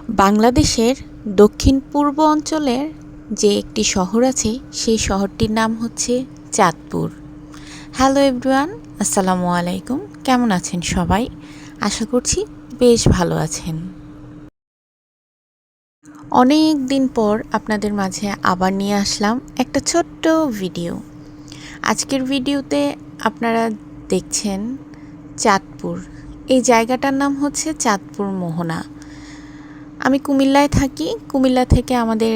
বাংলাদেশের দক্ষিণ পূর্ব অঞ্চলের যে একটি শহর আছে সেই শহরটির নাম হচ্ছে চাঁদপুর। হ্যালো এভরিওয়ান, আসসালামু আলাইকুম। কেমন আছেন সবাই? আশা করছি বেশ ভালো আছেন। অনেক দিন পর আপনাদের মাঝে আবার নিয়ে আসলাম একটা ছোট্ট ভিডিও। আজকের ভিডিওতে আপনারা দেখছেন চাঁদপুর। এই জায়গাটার নাম হচ্ছে চাঁদপুর মোহনা। আমি কুমিল্লায় থাকি। কুমিল্লা থেকে আমাদের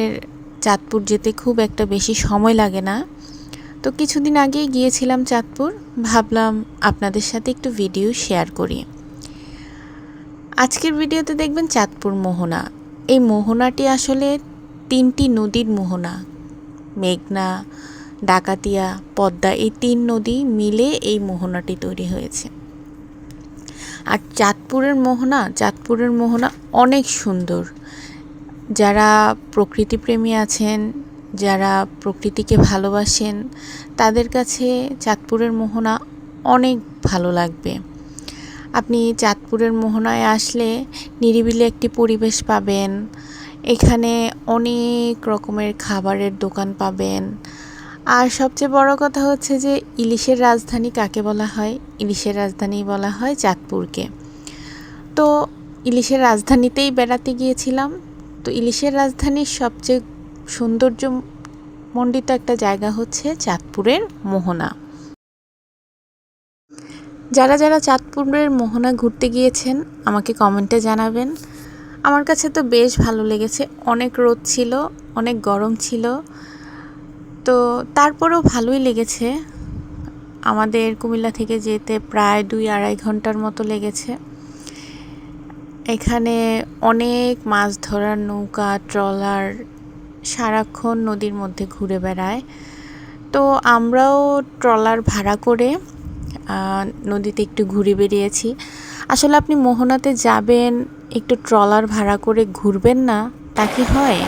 চাঁদপুর যেতে খুব একটা বেশি সময় লাগে না। তো কিছুদিন আগেই গিয়েছিলাম চাঁদপুর, ভাবলাম আপনাদের সাথে একটু ভিডিও শেয়ার করি। আজকের ভিডিওতে দেখবেন চাঁদপুর মোহনা। এই মোহনাটি আসলে 3টি নদীর মোহনা। মেঘনা, ডাকাতিয়া, পদ্মা, এই 3 নদী মিলে এই মোহনাটি তৈরি হয়েছে। আর চাঁদপুরের মোহনা অনেক সুন্দর। যারা প্রকৃতিপ্রেমী আছেন, যারা প্রকৃতিকে ভালোবাসেন, তাদের কাছে চাঁদপুরের মোহনা অনেক ভালো লাগবে। আপনি চাঁদপুরের মোহনায় আসলে নিরিবিলি একটি পরিবেশ পাবেন। এখানে অনেক রকমের খাবারের দোকান পাবেন। আর সবচেয়ে বড় কথা হচ্ছে যে ইলিশের রাজধানী কাকে বলা হয়? ইলিশের রাজধানী বলা হয় চাঁদপুরকে। তো ইলিশের রাজধানীতেই বেড়াতে গিয়েছিলাম। তো ইলিশের রাজধানীর সবচেয়ে সৌন্দর্যমণ্ডিত একটা জায়গা হচ্ছে চাঁদপুরের মোহনা। যারা যারা চাঁদপুরের মোহনা ঘুরতে গিয়েছেন আমাকে কমেন্টে জানাবেন। আমার কাছে তো বেশ ভালো লেগেছে। অনেক রোদ ছিল, অনেক গরম ছিল, তো তারপরেও ভালোই লেগেছে। আমাদের কুমিল্লা থেকে যেতে প্রায় 2-2.5 ঘন্টার মতো লেগেছে। এখানে অনেক মাছ ধরার নৌকা, ট্রলার সারাক্ষণ নদীর মধ্যে ঘুরে বেড়ায়। তো আমরাও ট্রলার ভাড়া করে নদীতে একটু ঘুরে বেরিয়েছি। আসলে আপনি মোহনাতে যাবেন, একটু ট্রলার ভাড়া করে ঘুরবেন না, তা কি হয়?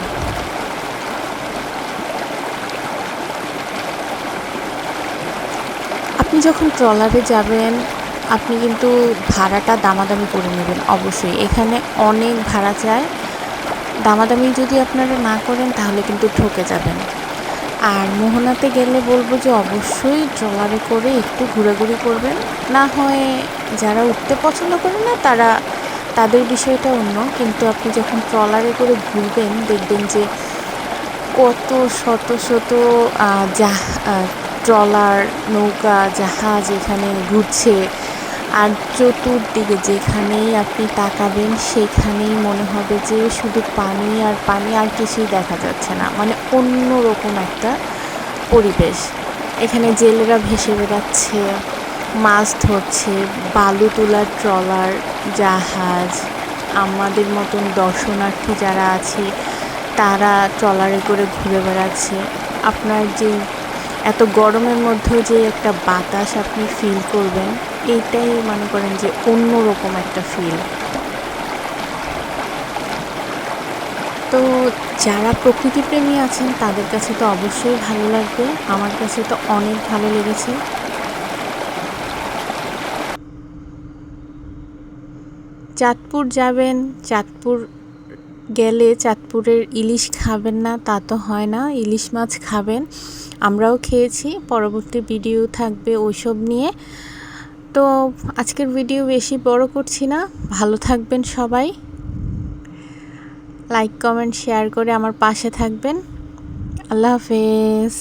আপনি যখন ট্রলারে যাবেন, আপনি কিন্তু ভাড়াটা দামাদামি করে নেবেন অবশ্যই। এখানে অনেক ভাড়া চায়। দামাদামি যদি আপনারা না করেন তাহলে কিন্তু ঠকে যাবেন। আর মোহনাতে গেলে বলবো যে অবশ্যই ট্রলারে করে একটু ঘোরাঘুরি করবেন। না হয় যারা উঠতে পছন্দ করে না তাদের বিষয়টা অন্য, কিন্তু আপনি যখন ট্রলারে করে ঘুরবেন দেখবেন যে কত শত শত ট্রলার, নৌকা, জাহাজ এখানে ঘুরছে। আর চতুর্দিকে যেখানেই আপনি তাকাবেন সেখানেই মনে হবে যে শুধু পানি আর পানি, আর কিছুই দেখা যাচ্ছে না। মানে অন্যরকম একটা পরিবেশ। এখানে জেলেরা ভেসে বেড়াচ্ছে, মাছ ধরছে, বালু তোলার ট্রলার, জাহাজ। আমাদের মতন দর্শনার্থী যারা আছে তারা ট্রলারে করে ঘুরে বেড়াচ্ছে। আপনার যে এত গরমের মধ্যেও যে একটা বাতাস আপনি ফিল করবেন, এইটাই মনে করেন যে অন্যরকম একটা ফিল। তো যারা প্রকৃতিপ্রেমী আছেন তাদের কাছে তো অবশ্যই ভালো লাগবে। আমার কাছে তো অনেক ভালো লেগেছে। চাঁদপুর যাবেন, চাঁদপুর গেলে চাঁদপুরের ইলিশ খাবেন না তা তো হয় না। ইলিশ মাছ খাবেন, আমরাও খেয়েছি। পরবর্তী ভিডিও থাকবে ওইসব নিয়ে। তো আজকের ভিডিও বেশি বড় করছি না। ভালো থাকবেন সবাই। লাইক, কমেন্ট, শেয়ার করে আমার পাশে থাকবেন। আল্লাহ হাফেজ।